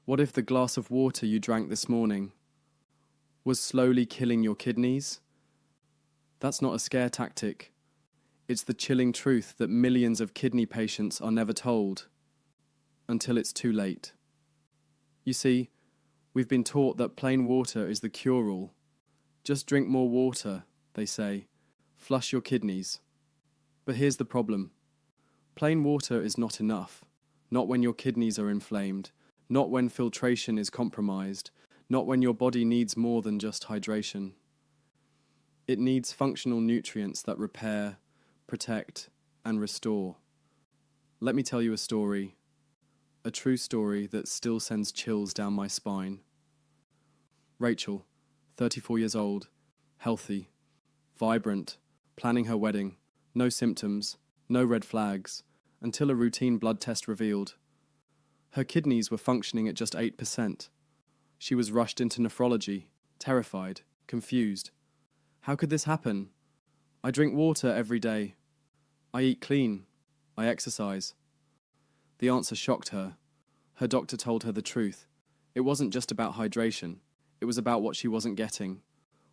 What if the glass of water you drank this morning was slowly killing your kidneys? That's not a scare tactic. It's the chilling truth that millions of kidney patients are never told until it's too late. You see, we've been taught that plain water is the cure-all. Just drink more water, they say. Flush your kidneys. But here's the problem. Plain water is not enough. Not when your kidneys are inflamed. Not when filtration is compromised. Not when your body needs more than just hydration. It needs functional nutrients that repair, protect, and restore. Let me tell you a story. A true story that still sends chills down my spine. Rachel, 34 years old, healthy, vibrant, planning her wedding, no symptoms, no red flags, until a routine blood test revealed. Her kidneys were functioning at just 8%. She was rushed into nephrology, terrified, confused. How could this happen? I drink water every day. I eat clean. I exercise. The answer shocked her. Her doctor told her the truth. It wasn't just about hydration. It was about what she wasn't getting.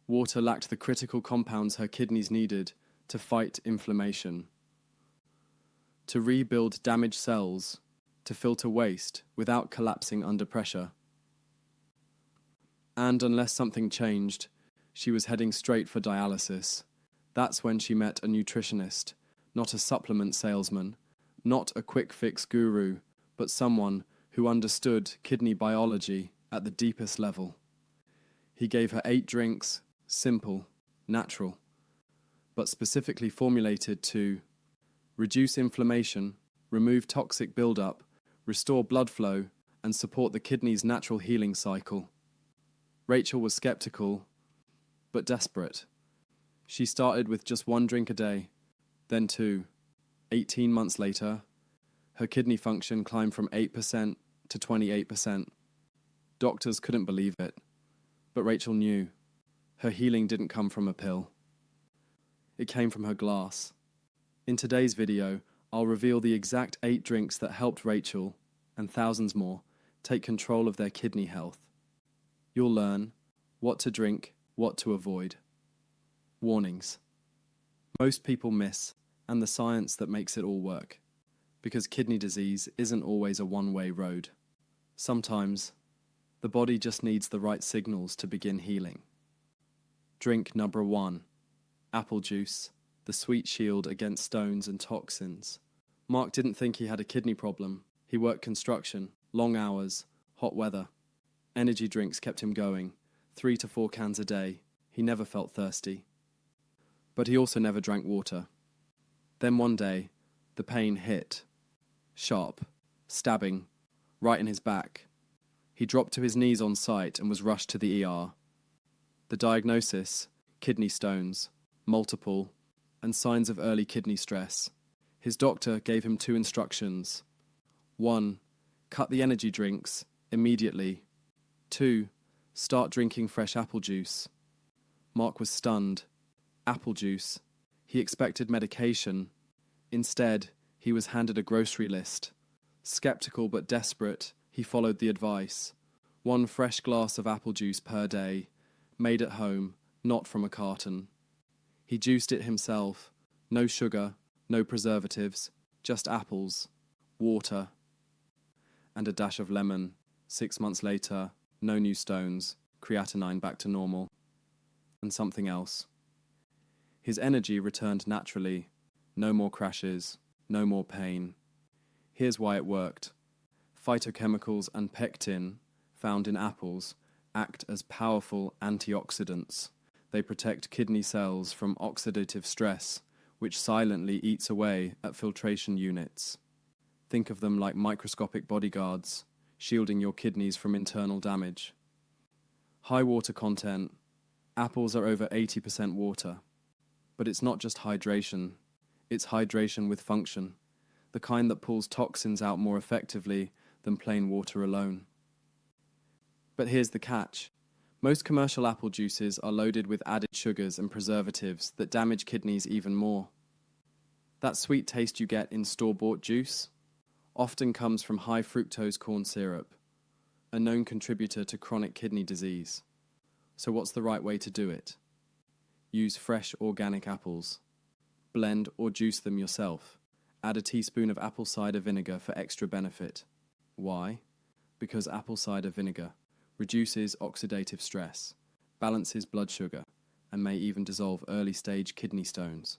Water lacked the critical compounds her kidneys needed to fight inflammation, to rebuild damaged cells, to filter waste without collapsing under pressure. And unless something changed, she was heading straight for dialysis. That's when she met a nutritionist, not a supplement salesman, not a quick fix guru, but someone who understood kidney biology at the deepest level. He gave her 8 drinks, simple, natural, but specifically formulated to reduce inflammation, remove toxic buildup, restore blood flow, and support the kidney's natural healing cycle. Rachel was skeptical, but desperate. She started with just 1 drink a day, then 2. 18 months later, her kidney function climbed from 8% to 28%. Doctors couldn't believe it, but Rachel knew. Her healing didn't come from a pill. It came from her glass. In today's video, I'll reveal the exact 8 drinks that helped Rachel, and thousands more, take control of their kidney health. You'll learn what to drink, what to avoid. Warnings. Most people miss, and the science that makes it all work. Because kidney disease isn't always a one-way road. Sometimes, the body just needs the right signals to begin healing. Drink number 1. Apple juice, the sweet shield against stones and toxins. Mark didn't think he had a kidney problem. He worked construction, long hours, hot weather. Energy drinks kept him going, 3 to 4 cans a day. He never felt thirsty. But he also never drank water. Then one day, the pain hit. Sharp, stabbing, right in his back. He dropped to his knees on site and was rushed to the ER. The diagnosis, kidney stones, multiple, and signs of early kidney stress. His doctor gave him 2 instructions. 1. Cut the energy drinks immediately. 2. Start drinking fresh apple juice. Mark was stunned. Apple juice. He expected medication. Instead, he was handed a grocery list. Skeptical but desperate, he followed the advice. 1 fresh glass of apple juice per day, made at home, not from a carton. He juiced it himself. No sugar, no preservatives, just apples, water, and a dash of lemon. 6 months later, no new stones, creatinine back to normal, and something else. His energy returned naturally. No more crashes, no more pain. Here's why it worked. Phytochemicals and pectin, found in apples, act as powerful antioxidants. They protect kidney cells from oxidative stress, which silently eats away at filtration units. Think of them like microscopic bodyguards, shielding your kidneys from internal damage. High water content. Apples are over 80% water. But it's not just hydration. It's hydration with function, the kind that pulls toxins out more effectively than plain water alone. But here's the catch. Most commercial apple juices are loaded with added sugars and preservatives that damage kidneys even more. That sweet taste you get in store-bought juice often comes from high fructose corn syrup. a known contributor to chronic kidney disease. So what's the right way to do it? Use fresh organic apples. Blend or juice them yourself. Add a teaspoon of apple cider vinegar for extra benefit. Why? Because apple cider vinegar reduces oxidative stress, balances blood sugar, and may even dissolve early-stage kidney stones.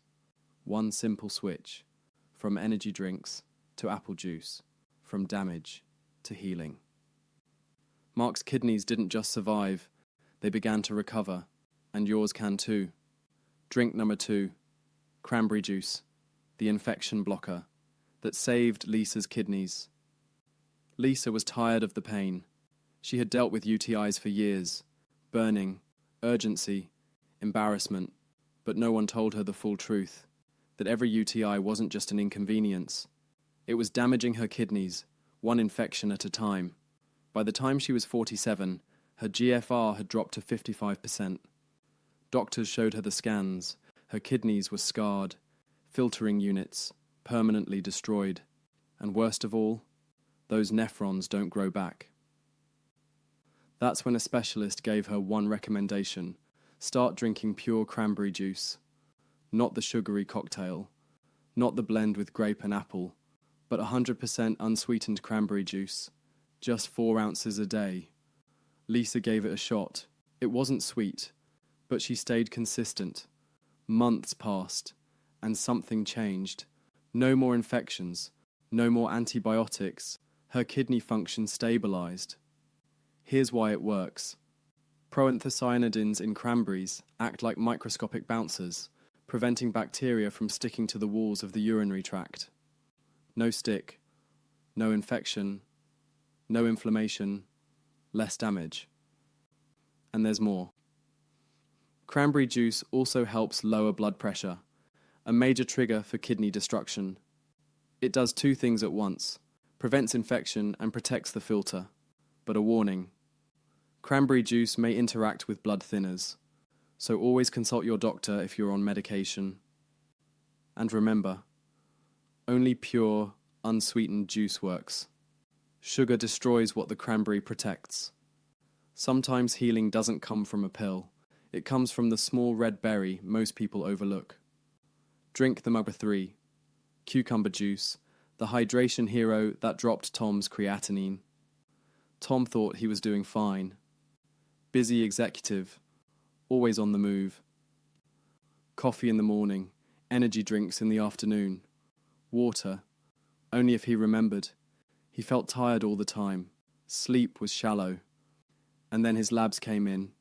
One simple switch, from energy drinks to apple juice, from damage to healing. Mark's kidneys didn't just survive, they began to recover, and yours can too. Drink number 2, cranberry juice, the infection blocker that saved Lisa's kidneys. Lisa was tired of the pain. She had dealt with UTIs for years, burning, urgency, embarrassment, but no one told her the full truth, that every UTI wasn't just an inconvenience. It was damaging her kidneys, one infection at a time. By the time she was 47, her GFR had dropped to 55%. Doctors showed her the scans. Her kidneys were scarred, filtering units, permanently destroyed. And worst of all, those nephrons don't grow back. That's when a specialist gave her one recommendation: start drinking pure cranberry juice. Not the sugary cocktail, not the blend with grape and apple, but 100% unsweetened cranberry juice, just 4 ounces a day. Lisa gave it a shot. It wasn't sweet, but she stayed consistent. Months passed, and something changed. No more infections, no more antibiotics. Her kidney function stabilized. Here's why it works. Proanthocyanidins in cranberries act like microscopic bouncers, preventing bacteria from sticking to the walls of the urinary tract. No stick, no infection, no inflammation, less damage. And there's more. Cranberry juice also helps lower blood pressure, a major trigger for kidney destruction. It does 2 things at once: prevents infection and protects the filter. But a warning: cranberry juice may interact with blood thinners, so always consult your doctor if you're on medication. And remember, only pure, unsweetened juice works. Sugar destroys what the cranberry protects. Sometimes healing doesn't come from a pill. It comes from the small red berry most people overlook. Drink the number 3, cucumber juice, the hydration hero that dropped Tom's creatinine. Tom thought he was doing fine. Busy executive, always on the move. Coffee in the morning, energy drinks in the afternoon. Water, only if he remembered. He felt tired all the time. Sleep was shallow. And then his labs came in.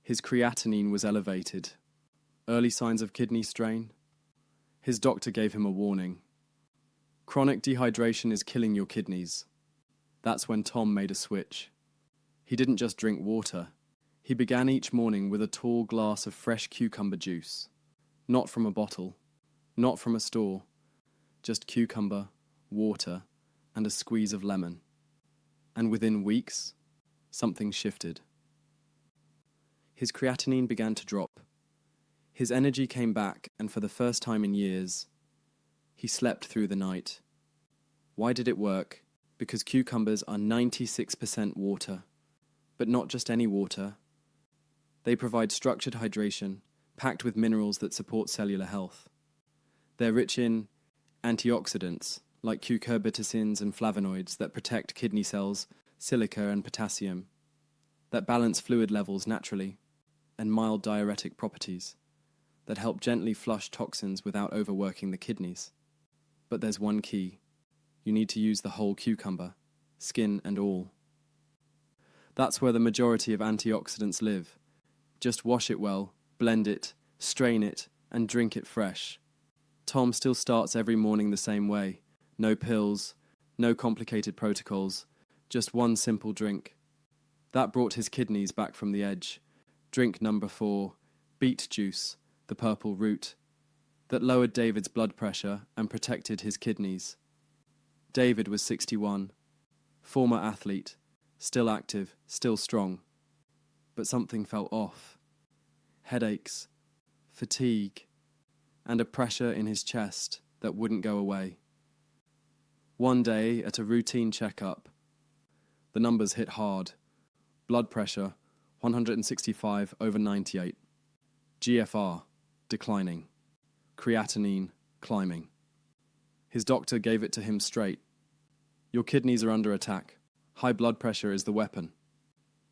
His creatinine was elevated. Early signs of kidney strain. His doctor gave him a warning. Chronic dehydration is killing your kidneys. That's when Tom made a switch. He didn't just drink water. He began each morning with a tall glass of fresh cucumber juice. Not from a bottle, not from a store, just cucumber, water, and a squeeze of lemon. And within weeks, something shifted. His creatinine began to drop. His energy came back, and for the first time in years, he slept through the night. Why did it work? Because cucumbers are 96% water. But not just any water. They provide structured hydration, packed with minerals that support cellular health. They're rich in antioxidants, like cucurbitacins and flavonoids that protect kidney cells, silica and potassium, that balance fluid levels naturally, and mild diuretic properties, that help gently flush toxins without overworking the kidneys. But there's one key. You need to use the whole cucumber, skin and all. That's where the majority of antioxidants live. Just wash it well, blend it, strain it, and drink it fresh. Tom still starts every morning the same way. No pills, no complicated protocols, just one simple drink. That brought his kidneys back from the edge. Drink number 4, beet juice, the purple root, that lowered David's blood pressure and protected his kidneys. David was 61, former athlete, still active, still strong. But something felt off. Headaches, fatigue, and a pressure in his chest that wouldn't go away. One day, at a routine checkup, The numbers hit hard. Blood pressure, 165/98. GFR, declining. Creatinine, climbing. His doctor gave it to him straight. Your kidneys are under attack. High blood pressure is the weapon.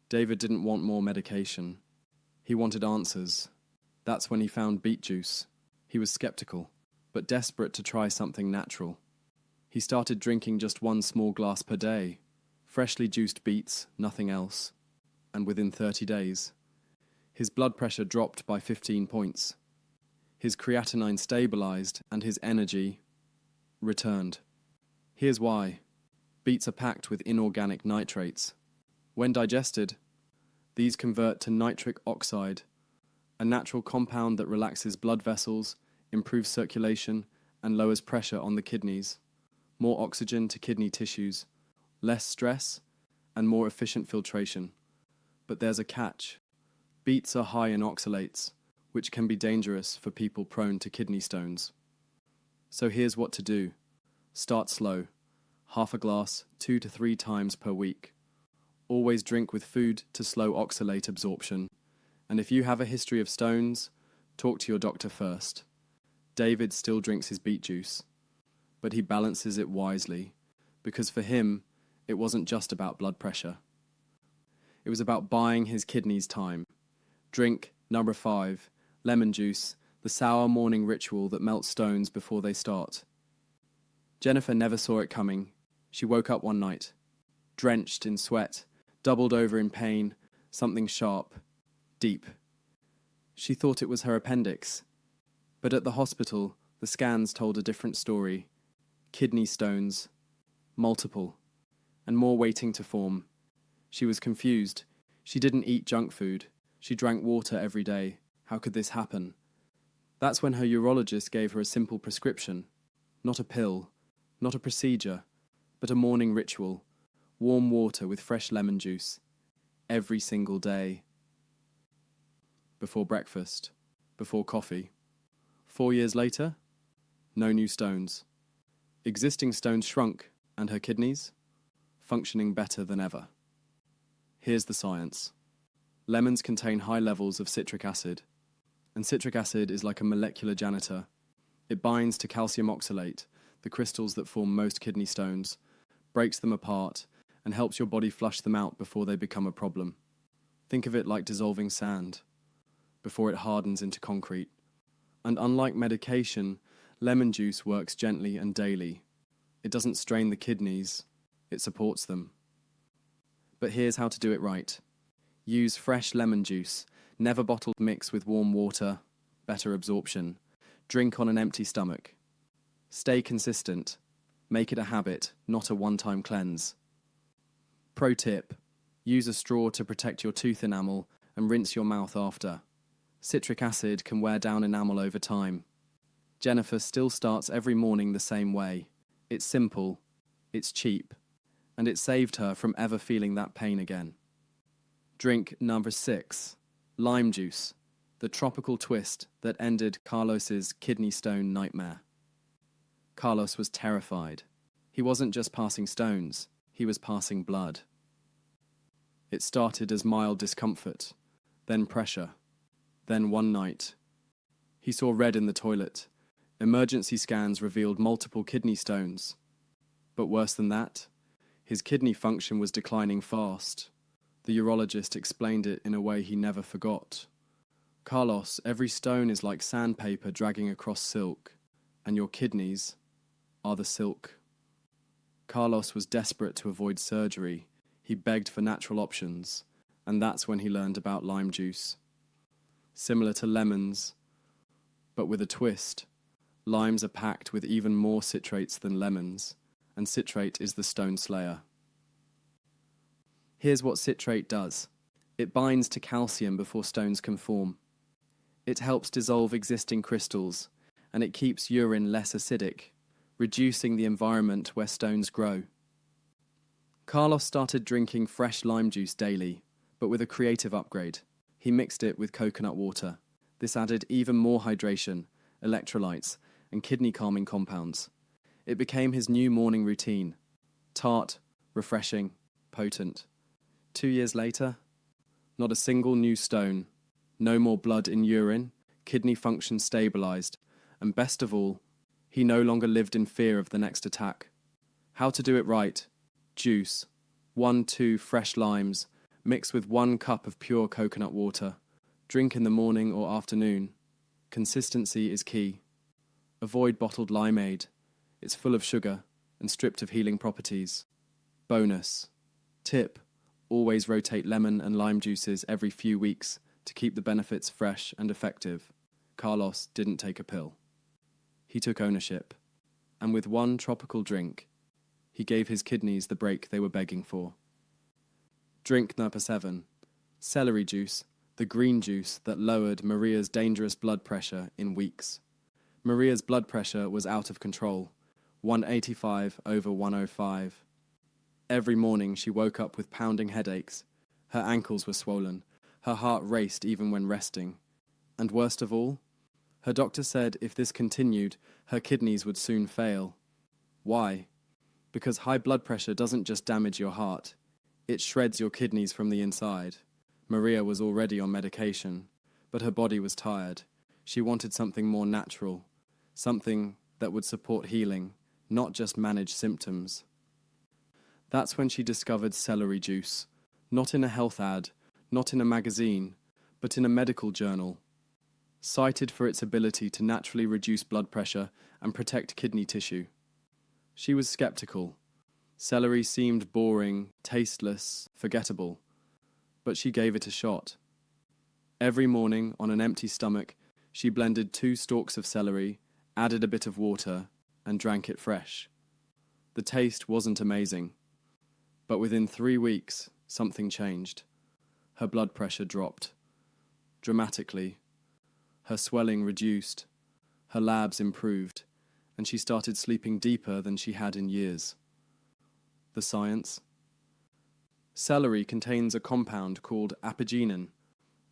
David didn't want more medication. He wanted answers. That's when he found beet juice. He was skeptical, but desperate to try something natural. He started drinking just 1 small glass per day. Freshly juiced beets, nothing else. And within 30 days, his blood pressure dropped by 15 points. His creatinine stabilized and his energy returned. Here's why. Beets are packed with inorganic nitrates. When digested, these convert to nitric oxide, a natural compound that relaxes blood vessels, improves circulation, and lowers pressure on the kidneys. More oxygen to kidney tissues, less stress, and more efficient filtration. But there's a catch. Beets are high in oxalates, which can be dangerous for people prone to kidney stones. So here's what to do. Start slow. Half a glass, 2 to 3 times per week. Always drink with food to slow oxalate absorption. And if you have a history of stones, talk to your doctor first. David still drinks his beet juice, but he balances it wisely, because for him, it wasn't just about blood pressure. It was about buying his kidneys time. Drink, number 5, lemon juice, the sour morning ritual that melts stones before they start. Jennifer never saw it coming. She woke up one night, drenched in sweat, doubled over in pain, something sharp, deep. She thought it was her appendix, but at the hospital, the scans told a different story. Kidney stones, multiple, and more waiting to form. She was confused. She didn't eat junk food. She drank water every day. How could this happen? That's when her urologist gave her a simple prescription. Not a pill, not a procedure, but a morning ritual. Warm water with fresh lemon juice. Every single day. Before breakfast. Before coffee. 4 years later, no new stones. Existing stones shrunk, and her kidneys? Functioning better than ever. Here's the science. Lemons contain high levels of citric acid, and citric acid is like a molecular janitor. It binds to calcium oxalate, the crystals that form most kidney stones, breaks them apart, and helps your body flush them out before they become a problem. Think of it like dissolving sand, before it hardens into concrete. And unlike medication, lemon juice works gently and daily. It doesn't strain the kidneys, it supports them. But here's how to do it right. Use fresh lemon juice, never bottled mix with warm water, better absorption. Drink on an empty stomach. Stay consistent. Make it a habit, not a one-time cleanse. Pro tip, use a straw to protect your tooth enamel and rinse your mouth after. Citric acid can wear down enamel over time. Jennifer still starts every morning the same way. It's simple, it's cheap, and it saved her from ever feeling that pain again. Drink number 6, lime juice, the tropical twist that ended Carlos's kidney stone nightmare. Carlos was terrified. He wasn't just passing stones, he was passing blood. It started as mild discomfort, then pressure, then one night. He saw red in the toilet. Emergency scans revealed multiple kidney stones. But worse than that, his kidney function was declining fast. The urologist explained it in a way he never forgot. Carlos, every stone is like sandpaper dragging across silk, and your kidneys are the silk. Carlos was desperate to avoid surgery. He begged for natural options, and that's when he learned about lime juice. Similar to lemons, but with a twist. Limes are packed with even more citrates than lemons, and citrate is the stone slayer. Here's what citrate does. It binds to calcium before stones can form. It helps dissolve existing crystals, and it keeps urine less acidic, reducing the environment where stones grow. Carlos started drinking fresh lime juice daily, but with a creative upgrade. He mixed it with coconut water. This added even more hydration, electrolytes, and kidney-calming compounds. It became his new morning routine. Tart, refreshing, potent. 2 years later, not a single new stone, no more blood in urine, kidney function stabilized, and best of all, he no longer lived in fear of the next attack. How to do it right? Juice. 1-2 fresh limes, mixed with 1 cup of pure coconut water. Drink in the morning or afternoon. Consistency is key. Avoid bottled limeade. It's full of sugar and stripped of healing properties. Bonus. Tip. Always rotate lemon and lime juices every few weeks to keep the benefits fresh and effective. Carlos didn't take a pill. He took ownership, and with 1 tropical drink, he gave his kidneys the break they were begging for. Drink number 7. Celery juice, the green juice that lowered Maria's dangerous blood pressure in weeks. Maria's blood pressure was out of control, 185/105. Every morning she woke up with pounding headaches. Her ankles were swollen. Her heart raced even when resting. And worst of all, her doctor said if this continued, her kidneys would soon fail. Why? Because high blood pressure doesn't just damage your heart, it shreds your kidneys from the inside. Maria was already on medication, but her body was tired. She wanted something more natural, something that would support healing, not just manage symptoms. That's when she discovered celery juice, not in a health ad, not in a magazine, but in a medical journal. Cited for its ability to naturally reduce blood pressure and protect kidney tissue. She was skeptical. Celery seemed boring, tasteless, forgettable, but she gave it a shot. Every morning, on an empty stomach, she blended 2 stalks of celery, added a bit of water, and drank it fresh. The taste wasn't amazing, but within 3 weeks, something changed. Her blood pressure dropped. Dramatically. Her swelling reduced. Her labs improved, and she started sleeping deeper than she had in years. The science? Celery contains a compound called apigenin,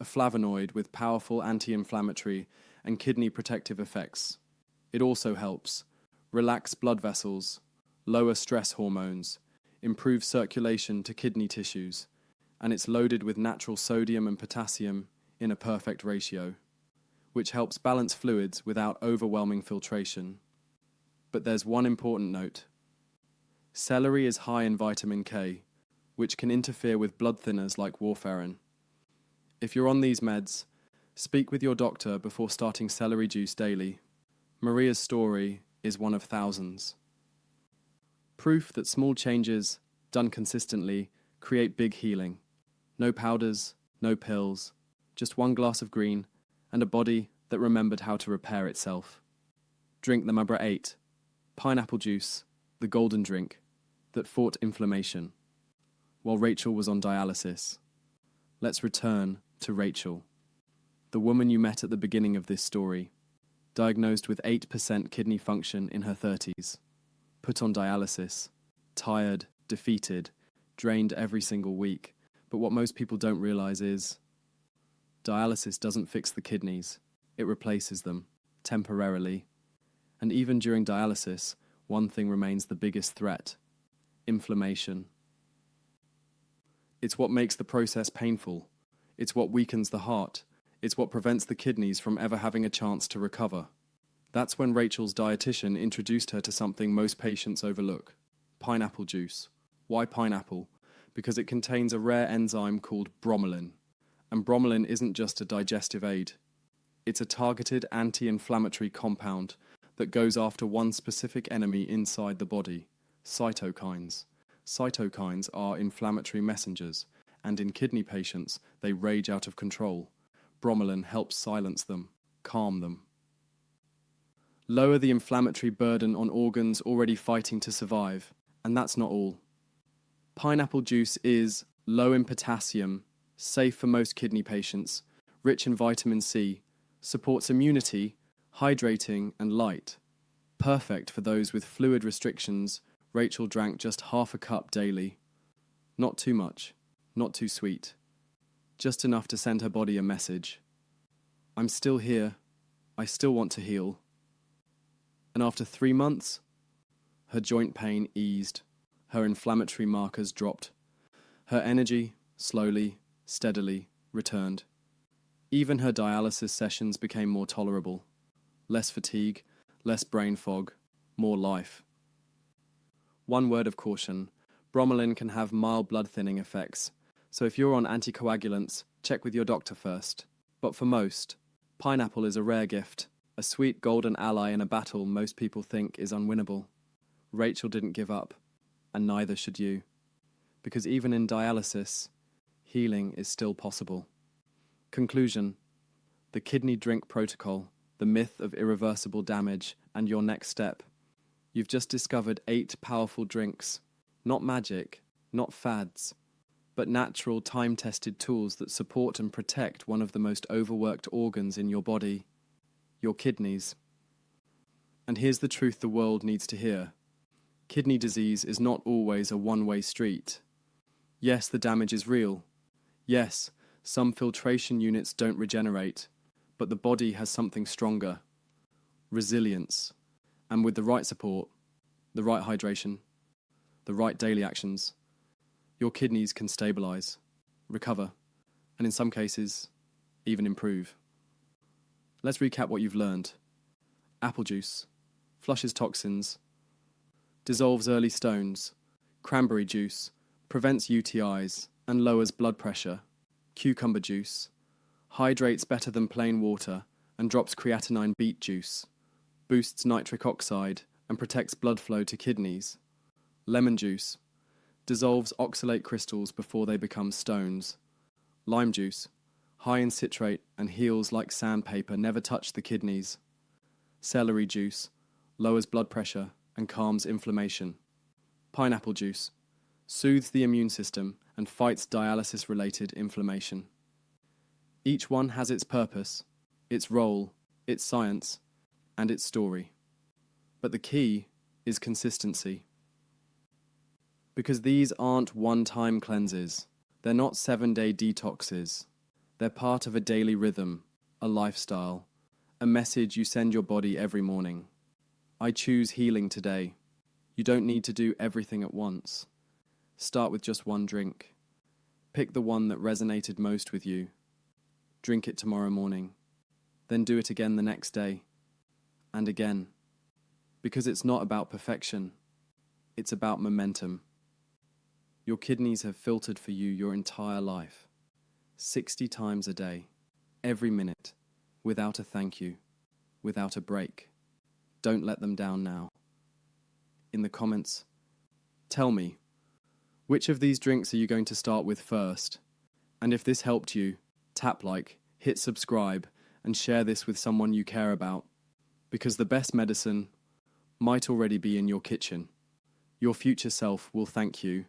a flavonoid with powerful anti-inflammatory and kidney protective effects. It also helps relax blood vessels, lower stress hormones, improve circulation to kidney tissues, and it's loaded with natural sodium and potassium in a perfect ratio, which helps balance fluids without overwhelming filtration. But there's one important note. Celery is high in vitamin K, which can interfere with blood thinners like warfarin. If you're on these meds, speak with your doctor before starting celery juice daily. Maria's story is one of thousands. Proof that small changes, done consistently, create big healing. No powders, no pills, just 1 glass of green, and a body that remembered how to repair itself. Drink number 8. Pineapple juice, the golden drink, that fought inflammation. While Rachel was on dialysis. Let's return to Rachel, the woman you met at the beginning of this story, diagnosed with 8% kidney function in her 30s, put on dialysis, tired, defeated, drained every single week. But what most people don't realize is dialysis doesn't fix the kidneys, it replaces them, temporarily. And even during dialysis, one thing remains the biggest threat: inflammation. It's what makes the process painful. It's what weakens the heart. It's what prevents the kidneys from ever having a chance to recover. That's when Rachel's dietitian introduced her to something most patients overlook: pineapple juice. Why pineapple? Because it contains a rare enzyme called bromelain. And bromelain isn't just a digestive aid. It's a targeted anti-inflammatory compound that goes after one specific enemy inside the body: cytokines. Cytokines are inflammatory messengers, and in kidney patients, they rage out of control. Bromelain helps silence them, calm them. Lower the inflammatory burden on organs already fighting to survive, and that's not all. Pineapple juice is low in potassium, safe for most kidney patients, rich in vitamin C, supports immunity, hydrating and light. Perfect for those with fluid restrictions. Rachel drank just half a cup daily. Not too much, not too sweet. Just enough to send her body a message. I'm still here. I still want to heal. And after 3 months, her joint pain eased. Her inflammatory markers dropped. Her energy, slowly, steadily, returned. Even her dialysis sessions became more tolerable. Less fatigue, less brain fog, more life. One word of caution: bromelain can have mild blood thinning effects, so if you're on anticoagulants, check with your doctor first. But for most, pineapple is a rare gift, a sweet golden ally in a battle most people think is unwinnable. Rachel didn't give up, and neither should you. Because even in dialysis, healing is still possible. Conclusion: the kidney drink protocol, the myth of irreversible damage, and your next step. You've just discovered 8 powerful drinks. Not magic, not fads, but natural, time-tested tools that support and protect one of the most overworked organs in your body, your kidneys. And here's the truth the world needs to hear. Kidney disease is not always a one-way street. Yes, the damage is real. Yes, some filtration units don't regenerate, but the body has something stronger: resilience. And with the right support, the right hydration, the right daily actions, your kidneys can stabilize, recover, and in some cases, even improve. Let's recap what you've learned. Apple juice flushes toxins, dissolves early stones. Cranberry juice prevents UTIs and lowers blood pressure. Cucumber juice hydrates better than plain water and drops creatinine. Beet juice boosts nitric oxide and protects blood flow to kidneys. Lemon juice dissolves oxalate crystals before they become stones. Lime juice, high in citrate and heals like sandpaper, never touch the kidneys. Celery juice lowers blood pressure and calms inflammation. Pineapple juice soothes the immune system and fights dialysis-related inflammation. Each one has its purpose, its role, its science, and its story. But the key is consistency. Because these aren't one-time cleanses. They're not 7-day detoxes. They're part of a daily rhythm, a lifestyle, a message you send your body every morning. I choose healing today. You don't need to do everything at once. Start with just one drink. Pick the one that resonated most with you. Drink it tomorrow morning. Then do it again the next day. And again. Because it's not about perfection. It's about momentum. Your kidneys have filtered for you your entire life. 60 times a day. Every minute. Without a thank you. Without a break. Don't let them down now. In the comments, tell me, which of these drinks are you going to start with first? And if this helped you, tap like, hit subscribe, and share this with someone you care about. Because the best medicine might already be in your kitchen. Your future self will thank you.